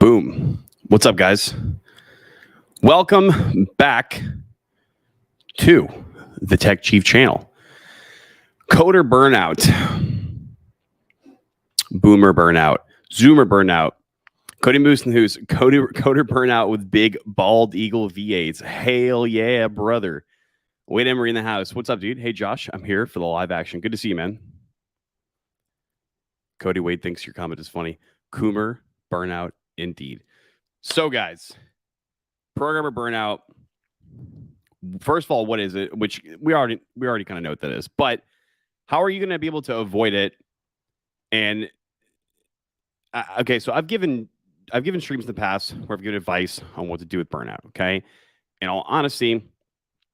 Boom. What's up, guys? Welcome back to the Tech Chief channel. Coder burnout, boomer burnout, zoomer burnout, Cody Moose and Who's coder burnout with big bald eagle V8s. Hail yeah, brother. Wade Emery in the house. What's up, dude? Hey, Josh, I'm here for the live action. Good to see you, man. Cody Wade thinks your comment is funny. Coomer burnout, indeed. So, guys, programmer burnout. First of all, what is it? Which we already kind of know what that is. But how are you going to be able to avoid it? And okay, so I've given streams in the past where I've given advice on what to do with burnout. Okay, in all honesty,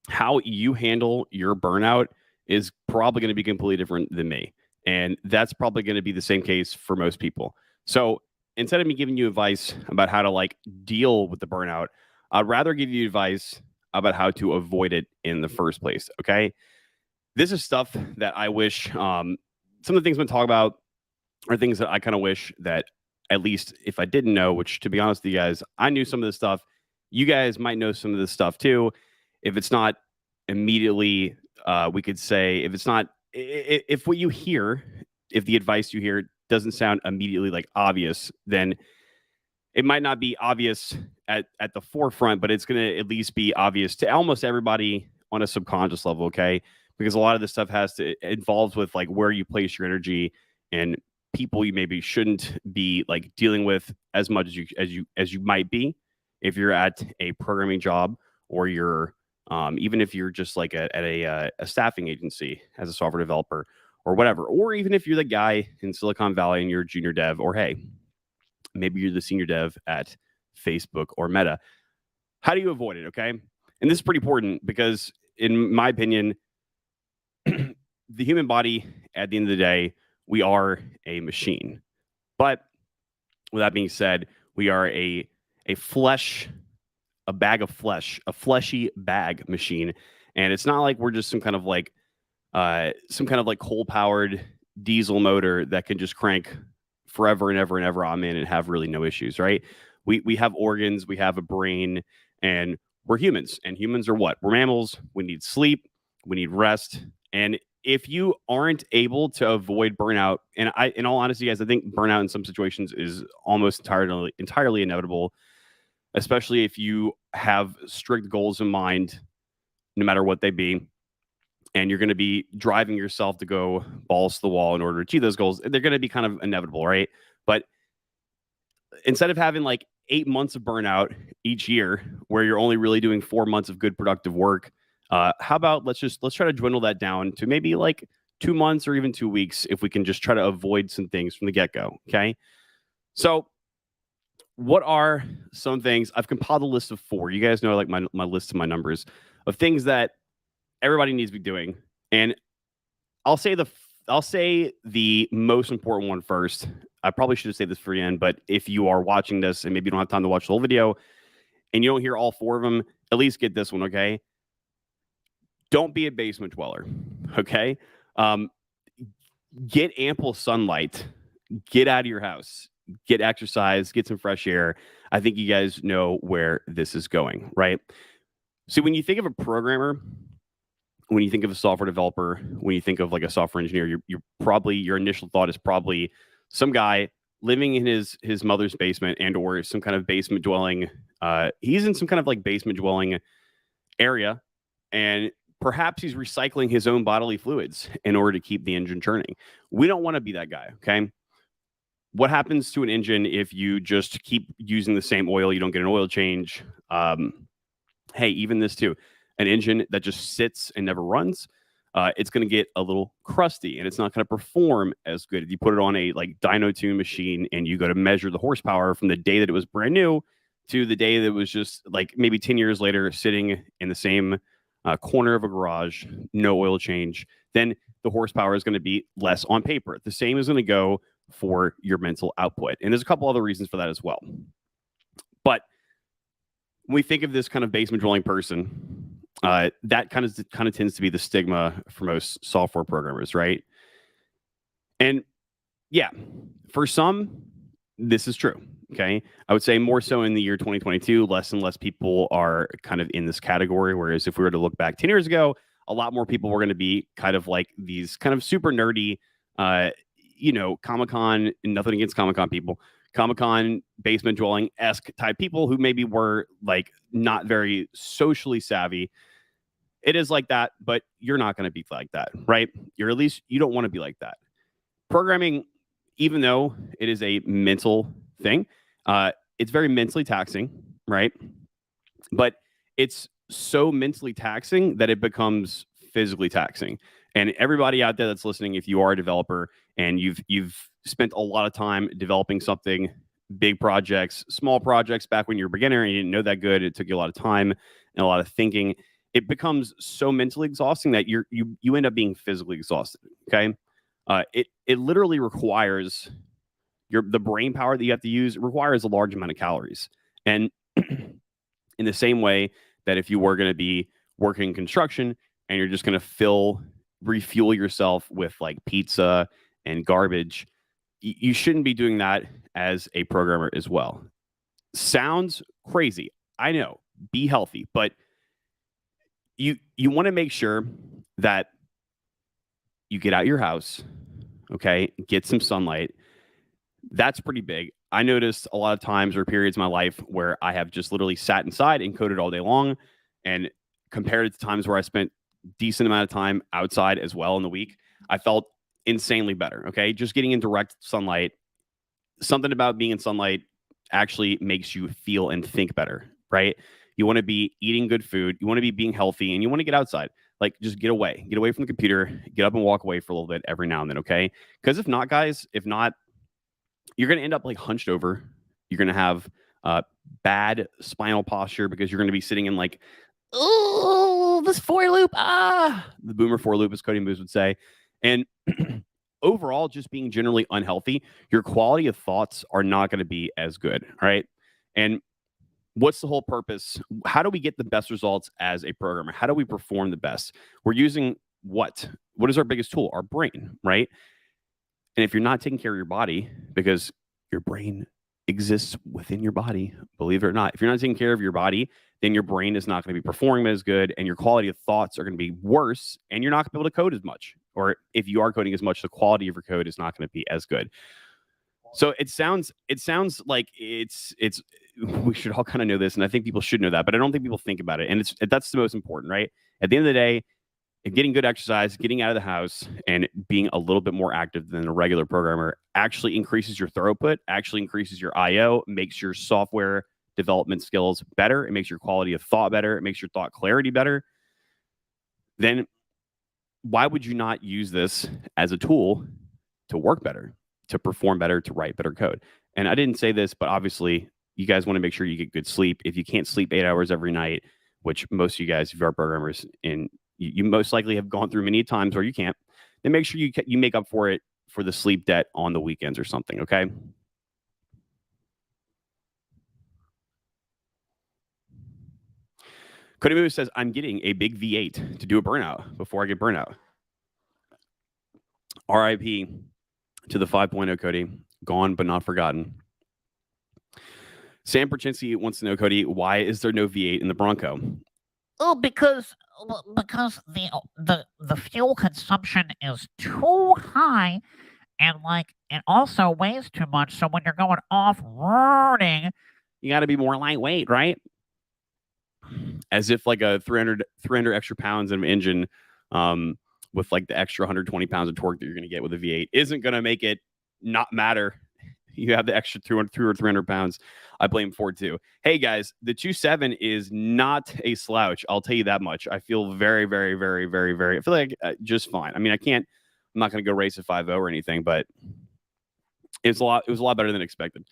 how you handle your burnout is probably going to be completely different than me, and that's probably going to be the same case for most people. So instead of me giving you advice about how to deal with the burnout, I'd rather give you advice about how to avoid it in the first place. Okay, this is stuff that I wish some of the things I'm going to talk about are things that I kind of wish that, at least if I didn't know, which to be honest with you guys, I knew some of this stuff. You guys might know some of this stuff too. If it's not immediately, we could say, if it's not, if what you hear, if the advice you hear doesn't sound immediately obvious, then it might not be obvious at the forefront, but it's going to at least be obvious to almost everybody on a subconscious level. Okay, because a lot of this stuff involves with where you place your energy and people you maybe shouldn't be dealing with as much as you might be if you're at a programming job, or you're even if you're just at a staffing agency as a software developer or whatever, or even if you're the guy in Silicon Valley and you're a junior dev, or hey, maybe you're the senior dev at Facebook or Meta. How do you avoid it? Okay, and this is pretty important because, in my opinion, the human body, at the end of the day, we are a machine. But with that being said, we are a bag of flesh, a fleshy bag machine. And it's not like we're just some kind of coal-powered diesel motor that can just crank forever and ever and ever on in and have really no issues, right? We have organs, we have a brain, and we're humans. And humans are what? We're mammals. We need sleep, we need rest. And if you aren't able to avoid burnout, and in all honesty, guys, I think burnout in some situations is almost entirely inevitable, especially if you have strict goals in mind, no matter what they be, and you're going to be driving yourself to go balls to the wall in order to achieve those goals. They're going to be kind of inevitable, right? But instead of having 8 months of burnout each year, where you're only really doing 4 months of good productive work, how about let's try to dwindle that down to maybe 2 months or even 2 weeks, if we can just try to avoid some things from the get-go. Okay, so what are some things? I've compiled a list of 4. You guys know my list of my numbers of things that everybody needs to be doing, and I'll say the most important one first. I probably should have saved this for the end, but if you are watching this and maybe you don't have time to watch the whole video and you don't hear all 4 of them, at least get this one. Okay, don't be a basement dweller. Okay, get ample sunlight, get out of your house, get exercise, get some fresh air. I think you guys know where this is going, right? See, when you think of a programmer, when you think of a software developer, when you think of a software engineer, your initial thought is probably some guy living in his mother's basement, and or some kind of basement dwelling. He's in some kind of basement dwelling area, and perhaps he's recycling his own bodily fluids in order to keep the engine churning. We don't want to be that guy, okay? What happens to an engine if you just keep using the same oil? You don't get an oil change. Hey, even this too. An engine that just sits and never runs, it's going to get a little crusty, and it's not going to perform as good. If you put it on a dyno tune machine and you go to measure the horsepower from the day that it was brand new to the day that it was just maybe 10 years later sitting in the same corner of a garage, no oil change, then the horsepower is going to be less on paper. The same is going to go for your mental output. And there's a couple other reasons for that as well. But when we think of this kind of basement dwelling person, that kind of tends to be the stigma for most software programmers, right? And yeah, for some, this is true. Okay. I would say more so in the year 2022, less and less people are kind of in this category. Whereas if we were to look back 10 years ago, a lot more people were going to be kind of like these kind of super nerdy, Comic-Con, nothing against Comic-Con people, Comic-Con basement dwelling-esque type people who maybe were like not very socially savvy. It is like that, but you're not going to be like that, right? You're at least, you don't want to be like that. Programming, even though it is a mental thing, it's very mentally taxing, right? But it's so mentally taxing that it becomes physically taxing. And everybody out there that's listening, if you are a developer and you've spent a lot of time developing something, big projects, small projects, back when you're a beginner and you didn't know that good, it took you a lot of time and a lot of thinking. It becomes so mentally exhausting that you end up being physically exhausted. Okay, it literally requires the brain power that you have to use requires a large amount of calories. And in the same way that if you were going to be working construction and you're just going to refuel yourself with like pizza and garbage, you shouldn't be doing that as a programmer as well. Sounds crazy. I know. Be healthy, but you want to make sure that you get out your house, okay, get some sunlight. That's pretty big. I noticed a lot of times or periods in my life where I have just literally sat inside and coded all day long, and compared it to times where I spent decent amount of time outside as well in the week, I felt insanely better. Okay, just getting in direct sunlight, something about being in sunlight actually makes you feel and think better, right? You want to be eating good food, you want to be being healthy, and you want to get outside. Like, just get away from the computer, get up and walk away for a little bit every now and then, okay? Because if not, guys, you're going to end up like hunched over. You're going to have bad spinal posture because you're going to be sitting in like, oh, this for loop. The boomer for loop, as Cody Moose would say. And overall, just being generally unhealthy, your quality of thoughts are not going to be as good. All right. And what's the whole purpose? How do we get the best results as a programmer? How do we perform the best? We're using what? What is our biggest tool? Our brain, right? And if you're not taking care of your body, because your brain exists within your body, believe it or not, if you're not taking care of your body, then your brain is not going to be performing as good, and your quality of thoughts are going to be worse, and you're not going to be able to code as much. Or if you are coding as much, the quality of your code is not going to be as good. So it sounds like it's we should all kind of know this, and I think people should know that, but I don't think people think about it. And that's the most important, right? At the end of the day, getting good exercise, getting out of the house, and being a little bit more active than a regular programmer actually increases your throughput, actually increases your IO, makes your software development skills better. It makes your quality of thought better. It makes your thought clarity better. Then why would you not use this as a tool to work better, to perform better, to write better code? And I didn't say this, but obviously you guys want to make sure you get good sleep. If you can't sleep 8 hours every night, which most of you guys, if you are programmers, and you most likely have gone through many times where you can't, then make sure you make up for it for the sleep debt on the weekends or something, okay? Cody Moo says, I'm getting a big V8 to do a burnout before I get burnout. RIP to the 5.0, Cody. Gone but not forgotten. Sam Perchinski wants to know, Cody, why is there no V8 in the Bronco? Oh, because the fuel consumption is too high, and like it also weighs too much. So when you're going off-roading, you got to be more lightweight, right? As if like a 300 extra pounds of engine with like the extra 120 pounds of torque that you're going to get with a V8 isn't going to make it not matter. You have the extra 200 or 300 pounds. I blame Ford too. Hey guys, the 2.7 is not a slouch. I'll tell you that much. I feel very, very, very, very, very, I feel like just fine. I mean, I'm not going to go race a 5.0 or anything, but it was a lot better than expected.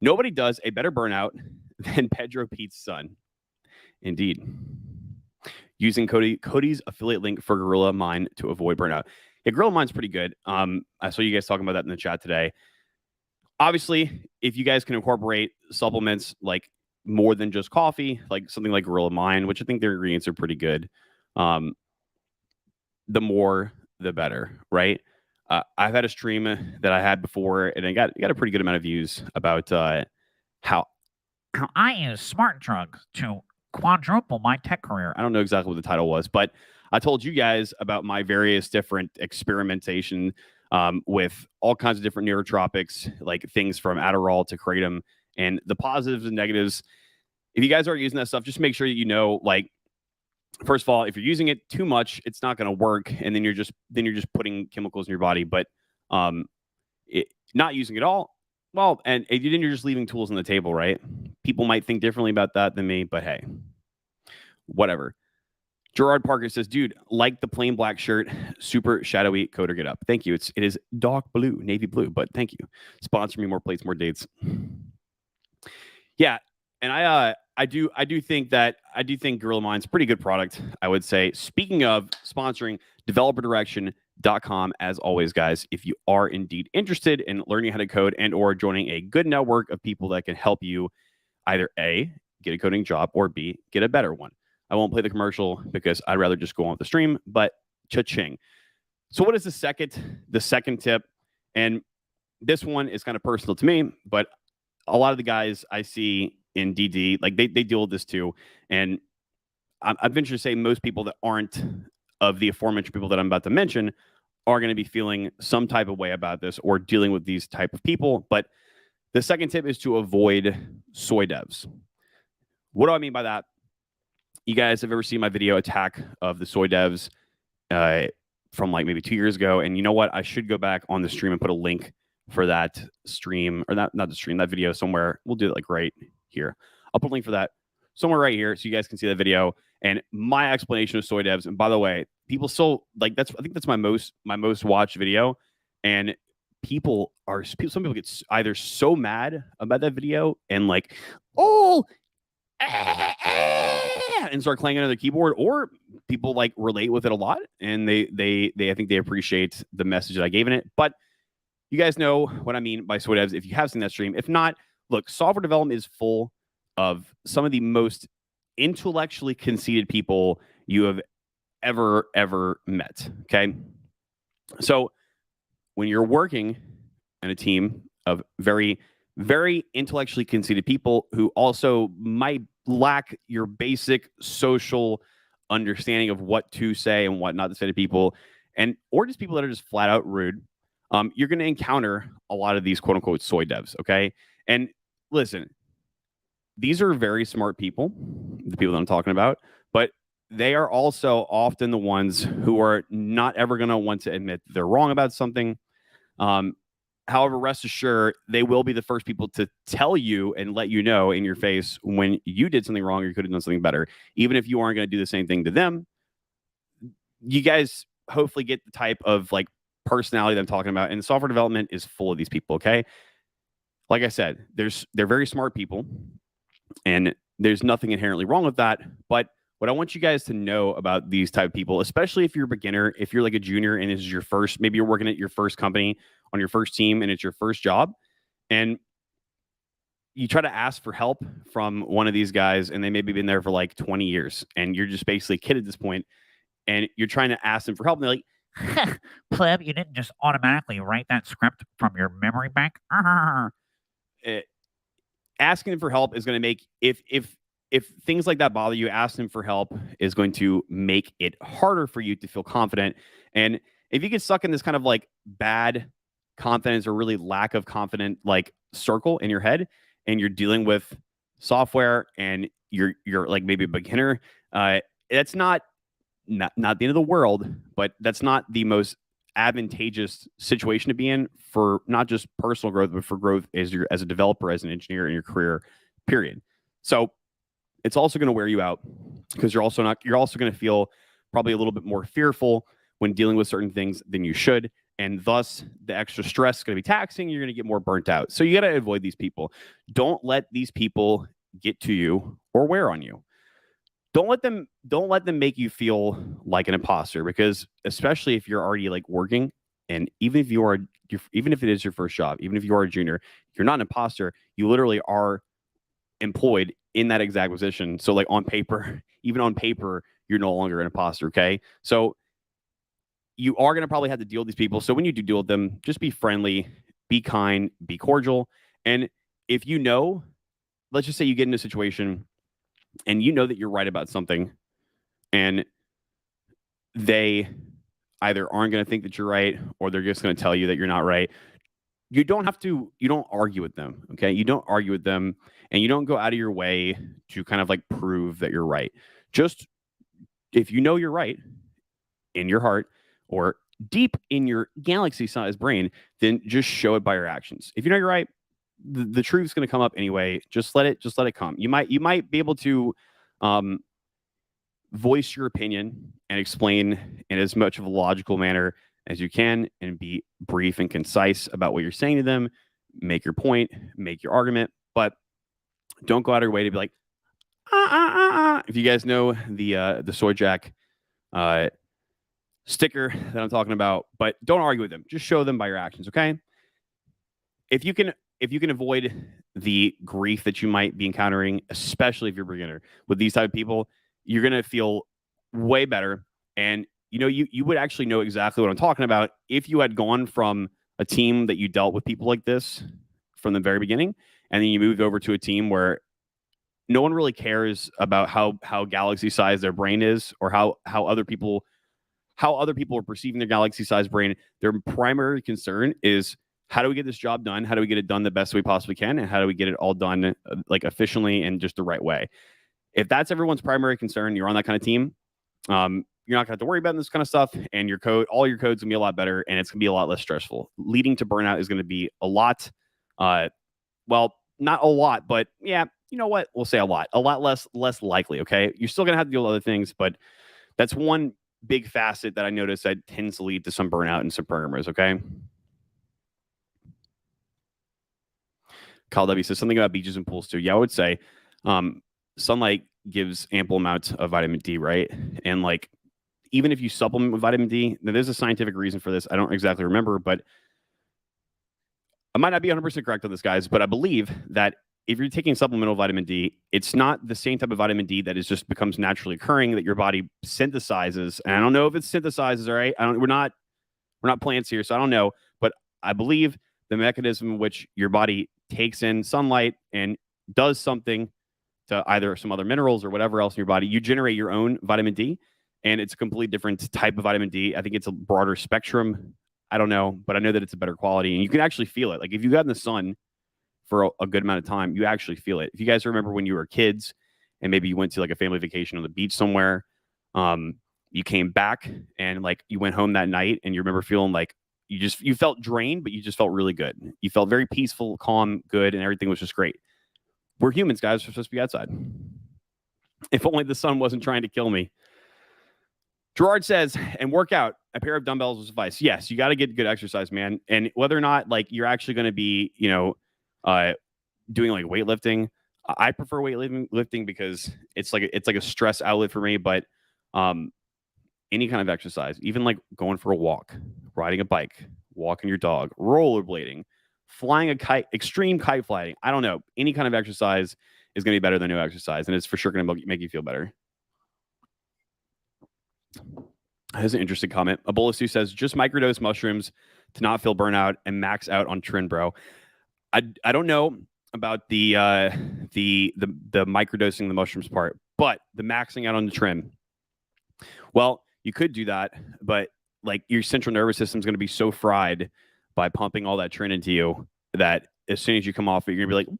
Nobody does a better burnout than Pedro Pete's son. Indeed. Using Cody's affiliate link for Gorilla Mine to avoid burnout. Yeah, Gorilla Mine's pretty good. I saw you guys talking about that in the chat today. Obviously, if you guys can incorporate supplements like more than just coffee, like something like Gorilla Mine, which I think their ingredients are pretty good, the more, the better, right? I've had a stream that I had before, and I got a pretty good amount of views about How I use smart drugs to quadruple my tech career. I don't know exactly what the title was, but I told you guys about my various different experimentation with all kinds of different neurotropics, like things from Adderall to kratom, and the positives and negatives. If you guys are using that stuff, just make sure that you know, like, first of all, if you're using it too much, it's not going to work, and then you're just putting chemicals in your body. But not using it all, well, and then you're just leaving tools on the table, right? People might think differently about that than me, but hey, whatever. Gerard Parker says, dude, like the plain black shirt, super shadowy coder get up. Thank you. It is dark blue, navy blue, but thank you. Sponsor me more plates, more dates. Yeah, and I do think Gorilla Mind's a pretty good product, I would say. Speaking of sponsoring, developerdirection.com, as always, guys, if you are indeed interested in learning how to code and or joining a good network of people that can help you either A, get a coding job, or B, get a better one. I won't play the commercial because I'd rather just go on with the stream, but cha-ching. So what is the second tip? And this one is kind of personal to me, but a lot of the guys I see in DD, like they deal with this too. And I venture to say most people that aren't of the aforementioned people that I'm about to mention are going to be feeling some type of way about this or dealing with these type of people. But the second tip is to avoid soy devs. What do I mean by that? You guys have ever seen my video attack of the soy devs from like maybe 2 years ago? And you know what? I should go back on the stream and put a link for that stream, or not the stream, that video somewhere. We'll do it like right here. I'll put a link for that somewhere right here so you guys can see that video and my explanation of soy devs. And by the way, people still like I think that's my most watched video. And some people get either so mad about that video and like, oh, and start clanging on their keyboard, or people like relate with it a lot and they I think they appreciate the message that I gave in it. But you guys know what I mean by soy devs if you have seen that stream. If not, look, software development is full of some of the most intellectually conceited people you have ever met. Okay, so when you're working in a team of very intellectually conceited people who also might lack your basic social understanding of what to say and what not to say to people, and or just people that are just flat out rude, you're going to encounter a lot of these quote unquote soy devs. Okay, and listen, these are very smart people, the people that I'm talking about, but they are also often the ones who are not ever going to want to admit they're wrong about something. However, rest assured, they will be the first people to tell you and let you know in your face when you did something wrong or you could have done something better. Even if you aren't going to do the same thing to them, you guys hopefully get the type of like personality that I'm talking about. And software development is full of these people, okay? Like I said, they're very smart people, and there's nothing inherently wrong with that. But what I want you guys to know about these type of people, especially if you're a beginner, if you're like a junior and this is your first, maybe you're working at your first company on your first team and it's your first job, and you try to ask for help from one of these guys and they maybe been there for like 20 years and you're just basically a kid at this point and you're trying to ask them for help and they're like, Pleb, you didn't just automatically write that script from your memory bank? Asking them for help is going to make, if things like that bother you, asking them for help is going to make it harder for you to feel confident. And if you get stuck in this kind of like bad confidence or really lack of confident like circle in your head, and you're dealing with software and you're like maybe a beginner, that's not the end of the world, but that's not the most advantageous situation to be in for not just personal growth, but for growth as a developer, as an engineer in your career, period. So it's also going to wear you out because you're also going to feel probably a little bit more fearful when dealing with certain things than you should. And thus the extra stress is going to be taxing. You're going to get more burnt out. So you got to avoid these people. Don't let these people get to you or wear on you. Don't let them make you feel like an imposter, because especially if you're already like working, and even if it is your first job, even if you are a junior, you're not an imposter. You literally are employed in that exact position. So like even on paper, you're no longer an imposter. Okay. So you are going to probably have to deal with these people. So when you do deal with them, just be friendly, be kind, be cordial. And if you know let's just say you get in a situation and you know that you're right about something, and they either aren't going to think that you're right, or they're just going to tell you that you're not right. You don't argue with them. Okay. You don't argue with them, and you don't go out of your way to kind of like prove that you're right. Just if you know you're right in your heart or deep in your galaxy sized brain, then just show it by your actions. If you know you're right, the truth's going to come up anyway. Just let it come. You might be able to voice your opinion and explain in as much of a logical manner as you can, and be brief and concise about what you're saying to them. Make your point, make your argument, but don't go out of your way to be like, If you guys know the Soy Jack sticker that I'm talking about, but don't argue with them. Just show them by your actions, okay? If you can avoid the grief that you might be encountering, especially if you're a beginner with these type of people, you're gonna feel way better. And you would actually know exactly what I'm talking about if you had gone from a team that you dealt with people like this from the very beginning, and then you moved over to a team where no one really cares about how galaxy sized their brain is, or how other people are perceiving their galaxy sized brain. Their primary concern is, how do we get this job done? How do we get it done the best we possibly can? And how do we get it all done like efficiently and just the right way? If that's everyone's primary concern, you're on that kind of team. You're not going to have to worry about this kind of stuff, and all your code's gonna be a lot better, and it's gonna be a lot less stressful. Leading to burnout is going to be a lot, well, not a lot, but yeah, you know what? We'll say a lot less likely. Okay, you're still going to have to deal with other things, but that's one big facet that I noticed that tends to lead to some burnout in some programmers. Okay. Kyle W says something about beaches and pools too. Yeah, I would say sunlight gives ample amounts of vitamin D, right? And like, even if you supplement with vitamin D, now there's a scientific reason for this. I don't exactly remember, but I might not be 100% correct on this, guys, but I believe that if you're taking supplemental vitamin D, it's not the same type of vitamin D that just becomes naturally occurring that your body synthesizes. And I don't know if it synthesizes, all right? We're not plants here, so I don't know, but I believe the mechanism in which your body takes in sunlight and does something to either some other minerals or whatever else in your body, you generate your own vitamin D, and it's a completely different type of vitamin D. I think it's a broader spectrum. I don't know, but I know that it's a better quality, and you can actually feel it. Like if you got in the sun for a good amount of time, you actually feel it. If you guys remember when you were kids and maybe you went to like a family vacation on the beach somewhere, you came back and like you went home that night and you remember feeling like you felt drained, but you just felt really good. You felt very peaceful, calm, good, and everything was just great. We're humans, guys. We're supposed to be outside. If only the sun wasn't trying to kill me. Gerard says, and work out. A pair of dumbbells will suffice. Yes, you got to get good exercise, man. And whether or not like you're actually going to be, doing like weightlifting, I prefer weightlifting because it's like a stress outlet for me. But any kind of exercise, even like going for a walk, riding a bike, walking your dog, rollerblading, flying a kite, extreme kite flying. I don't know. Any kind of exercise is going to be better than no exercise, and it's for sure going to make you feel better. That's an interesting comment. Abolisu says, just microdose mushrooms to not feel burnout and max out on Trin, bro. I don't know about the microdosing the mushrooms part, but the maxing out on the Trin. Well, you could do that, but like your central nervous system is going to be so fried by pumping all that Trin into you that as soon as you come off it, you're going to be like,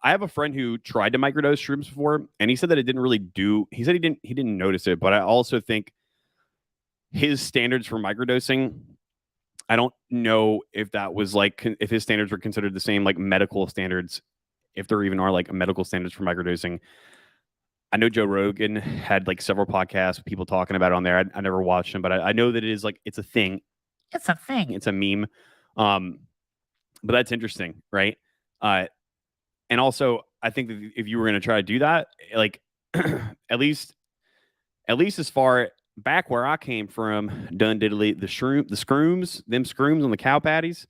I have a friend who tried to microdose shrooms before, and he said that it didn't really do. He said he didn't notice it, but I also think his standards for microdosing, I don't know if that was like if his standards were considered the same like medical standards, if there even are like medical standards for microdosing. I know Joe Rogan had like several podcasts, people talking about it on there. I never watched them, but I know that it is like it's a thing. It's a thing. It's a meme. But that's interesting, right? And also, I think that if you were going to try to do that, like at least as far back where I came from, done diddly, the scrooms on the cow patties,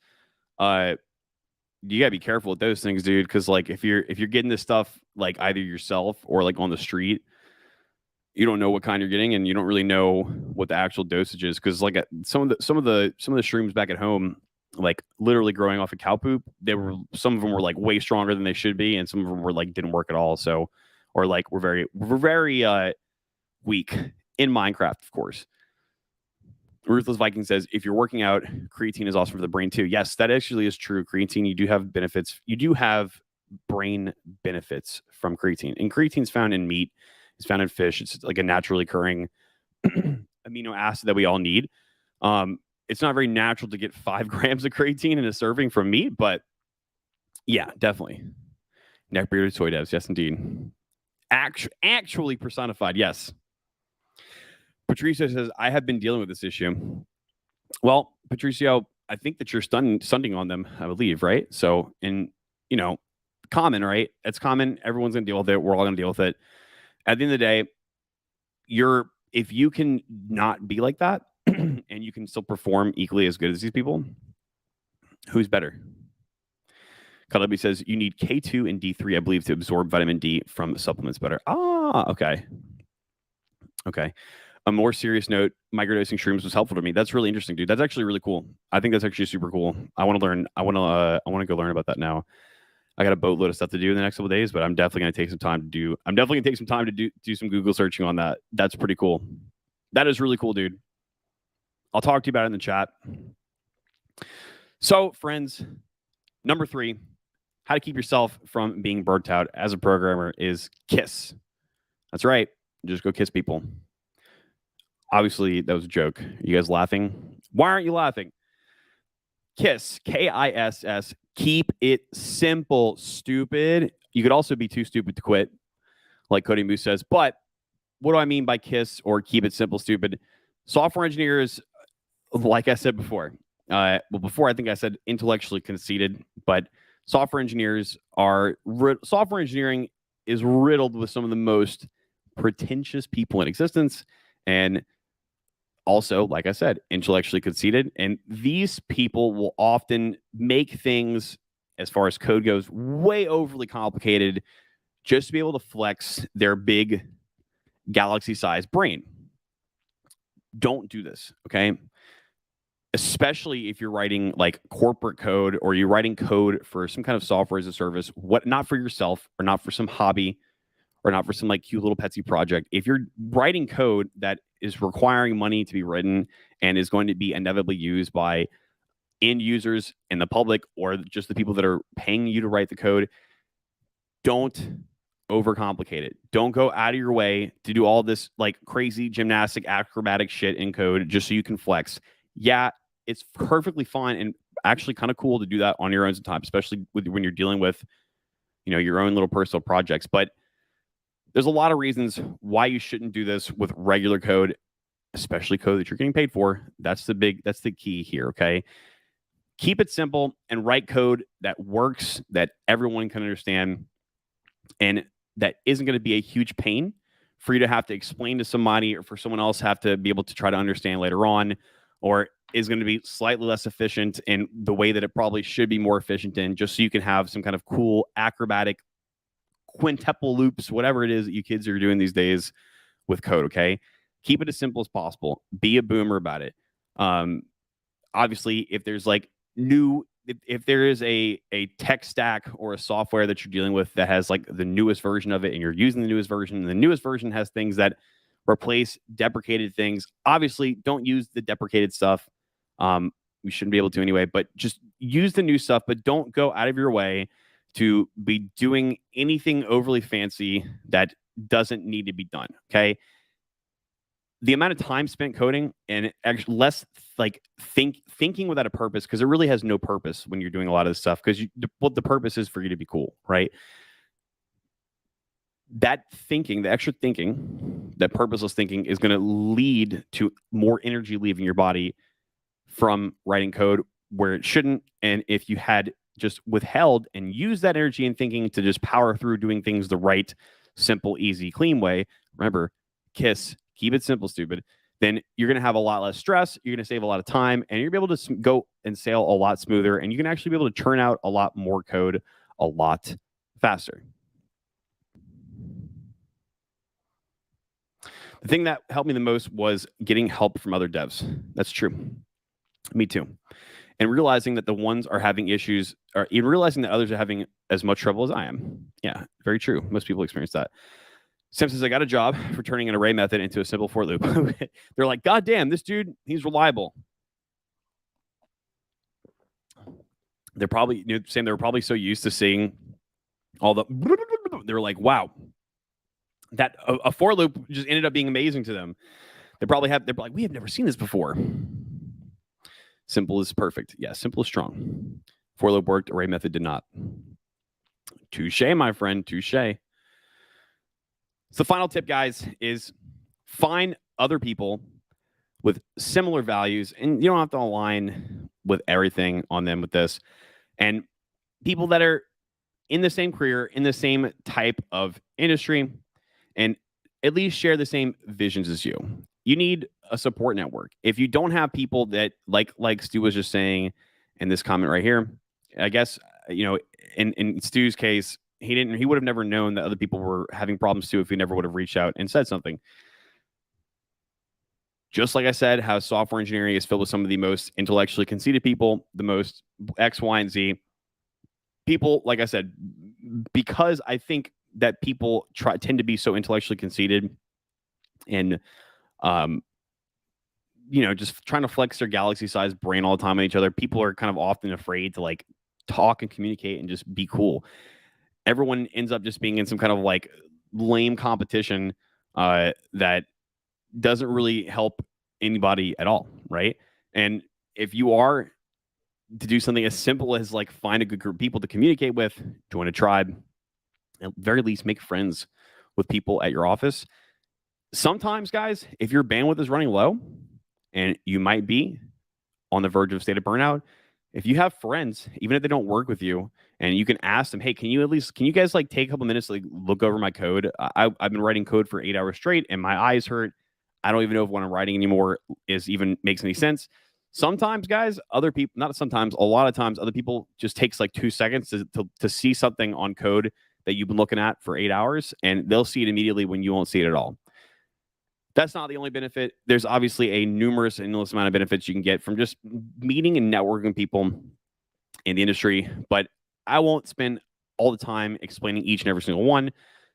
you gotta be careful with those things, dude. Because like if you're getting this stuff like either yourself or like on the street, you don't know what kind you're getting, and you don't really know what the actual dosage is. Because like some of the shrooms back at home, like literally growing off of cow poop. Some of them were like way stronger than they should be, and some of them were like didn't work at all. So, or like we're very weak in Minecraft, of course. Ruthless Viking says, if you're working out, creatine is awesome for the brain too. Yes, that actually is true. Creatine, you do have benefits. You do have brain benefits from creatine. And creatine is found in meat. It's found in fish. It's like a naturally occurring amino acid that we all need. It's not very natural to get 5 grams of creatine in a serving from meat, but yeah, definitely. Neckbearded toy devs. Yes, indeed. Actually personified. Yes. Patricio says, I have been dealing with this issue. Well, Patricio, I think that you're stunting on them, I believe, right? So, common, right? It's common. Everyone's going to deal with it. We're all going to deal with it. At the end of the day, if you can not be like that and you can still perform equally as good as these people, who's better? Kalabi says, you need K2 and D3, I believe, to absorb vitamin D from supplements better. Okay. A more serious note, microdosing shrooms was helpful to me. That's really interesting, dude. That's actually really cool. I think that's actually super cool. I want to learn. I want to go learn about that now. I got a boatload of stuff to do in the next couple of days, but I'm definitely going to take some time to do. I'm definitely going to take some time to do some Google searching on that. That's pretty cool. That is really cool, dude. I'll talk to you about it in the chat. So, friends, number 3, how to keep yourself from being burnt out as a programmer is kiss. That's right. Just go kiss people. Obviously, that was a joke. Are you guys laughing? Why aren't you laughing? KISS, KISS. Keep it simple, stupid. You could also be too stupid to quit, like Cody Moose says. But what do I mean by KISS or keep it simple, stupid? Software engineers, like I said before, before I think I said intellectually conceited, but software engineering is riddled with some of the most pretentious people in existence. And also, like I said, intellectually conceited. And these people will often make things, as far as code goes, way overly complicated just to be able to flex their big galaxy-sized brain. Don't do this, okay? Especially if you're writing like corporate code or you're writing code for some kind of software as a service, not for yourself or not for some hobby or not for some like cute little Petsy project. If you're writing code that is requiring money to be written and is going to be inevitably used by end users and the public or just the people that are paying you to write the code, don't overcomplicate it. Don't go out of your way to do all this like crazy gymnastic acrobatic shit in code just so you can flex. Yeah, it's perfectly fine and actually kind of cool to do that on your own time, especially when you're dealing with, your own little personal projects. But there's a lot of reasons why you shouldn't do this with regular code, especially code that you're getting paid for. That's the key here, okay? Keep it simple and write code that works, that everyone can understand, and that isn't going to be a huge pain for you to have to explain to somebody or for someone else have to be able to try to understand later on, or is going to be slightly less efficient in the way that it probably should be more efficient in, just so you can have some kind of cool acrobatic quintuple loops, whatever it is that you kids are doing these days with code, okay? Keep it as simple as possible. Be a boomer about it. Obviously, if there's like if there is a tech stack or a software that you're dealing with that has like the newest version of it and you're using the newest version, and the newest version has things that replace deprecated things, obviously don't use the deprecated stuff. We shouldn't be able to anyway, but just use the new stuff, but don't go out of your way to be doing anything overly fancy that doesn't need to be done, okay? The amount of time spent coding and actually less like thinking without a purpose, because it really has no purpose when you're doing a lot of this stuff, because what the purpose is for you to be cool, right? That thinking, the extra thinking, that purposeless thinking is going to lead to more energy leaving your body from writing code where it shouldn't. And if you had just withheld and used that energy and thinking to just power through doing things the right, simple, easy, clean way, remember, KISS, keep it simple, stupid, then you're going to have a lot less stress, you're going to save a lot of time, and you're going to be able to go and sail a lot smoother, and you can actually be able to churn out a lot more code a lot faster. The thing that helped me the most was getting help from other devs. That's true. Me too. and realizing that the ones are having issues, or even realizing that others are having as much trouble as I am. Yeah, very true. Most people experience that. Sim says, I got a job for turning an array method into a simple for loop. They're like, God damn, this dude, he's reliable. They're probably, saying they're probably so used to seeing all the, they're like, wow, that a for loop just ended up being amazing to them. They're like, we have never seen this before. Simple is perfect. Yeah, simple is strong. For loop worked, array method did not. Touche, my friend, touche. So the final tip, guys, is find other people with similar values, and you don't have to align with everything on them with this, and people that are in the same career, in the same type of industry, and at least share the same visions as you. You need a support network. If you don't have people that, like Stu was just saying in this comment right here, I guess, in Stu's case, he would have never known that other people were having problems too if he never would have reached out and said something. Just like I said, how software engineering is filled with some of the most intellectually conceited people, the most X, Y, and Z people, like I said, because I think that people tend to be so intellectually conceited and, just trying to flex their galaxy-sized brain all the time on each other. People are kind of often afraid to like talk and communicate and just be cool. Everyone ends up just being in some kind of like lame competition that doesn't really help anybody at all, right? And if you are to do something as simple as like find a good group of people to communicate with, join a tribe, at very least make friends with people at your office. Sometimes, guys, if your bandwidth is running low and you might be on the verge of state of burnout, if you have friends, even if they don't work with you, and you can ask them, hey, can you guys like take a couple minutes to like look over my code? I've been writing code for 8 hours straight and my eyes hurt. I don't even know if what I'm writing anymore makes any sense. Sometimes, guys, other people, not sometimes, a lot of times, other people just takes like 2 seconds to see something on code that you've been looking at for 8 hours, and they'll see it immediately when you won't see it at all. That's not the only benefit. There's obviously a endless amount of benefits you can get from just meeting and networking people in the industry, but I won't spend all the time explaining each and every single one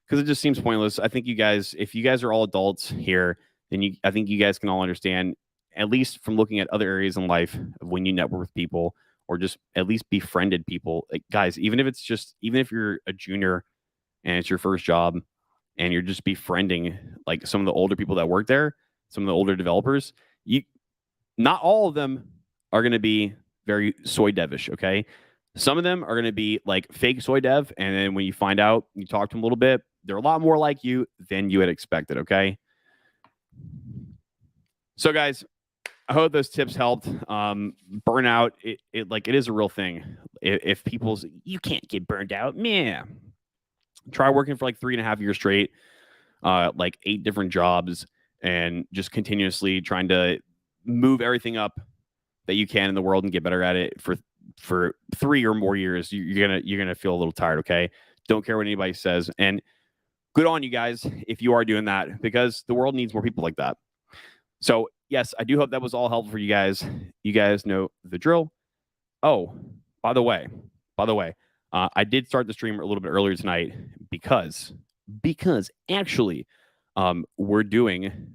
because it just seems pointless. I think if you guys are all adults here, then I think you guys can all understand, at least from looking at other areas in life, of when you network with people or just at least befriended people. Like, guys, even if you're a junior and it's your first job and you're just befriending like some of the older people that work there, some of the older developers, not all of them are going to be very soy devish, okay? Some of them are going to be like fake soy dev, and then when you find out, you talk to them a little bit, they're a lot more like you than you had expected, okay? So, guys, I hope those tips helped. Burnout, it is a real thing. If you can't get burned out, yeah. Try working for like 3.5 years straight, like 8 different jobs, and just continuously trying to move everything up that you can in the world and get better at it for 3 or more years. You're gonna feel a little tired, okay? Don't care what anybody says. And good on you guys if you are doing that, because the world needs more people like that. So yes, I do hope that was all helpful for you guys. You guys know the drill. Oh, by the way, I did start the stream a little bit earlier tonight because actually, we're doing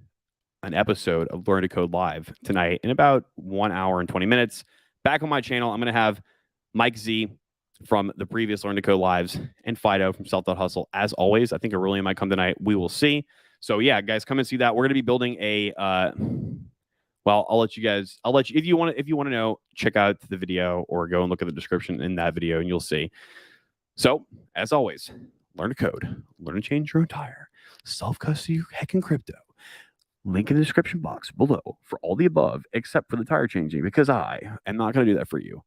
an episode of Learn to Code Live tonight in about 1 hour and 20 minutes. Back on my channel, I'm going to have Mike Z from the previous Learn to Code Lives and Fido from Self.Hustle. As always, I think Aurelian might come tonight. We will see. So yeah, guys, come and see that. We're going to be building a I'll let you if you want to know, check out the video or go and look at the description in that video and you'll see. So as always, learn to code, learn to change your entire self-custody hacking crypto. Link in the description box below for all the above, except for the tire changing, because I am not going to do that for you.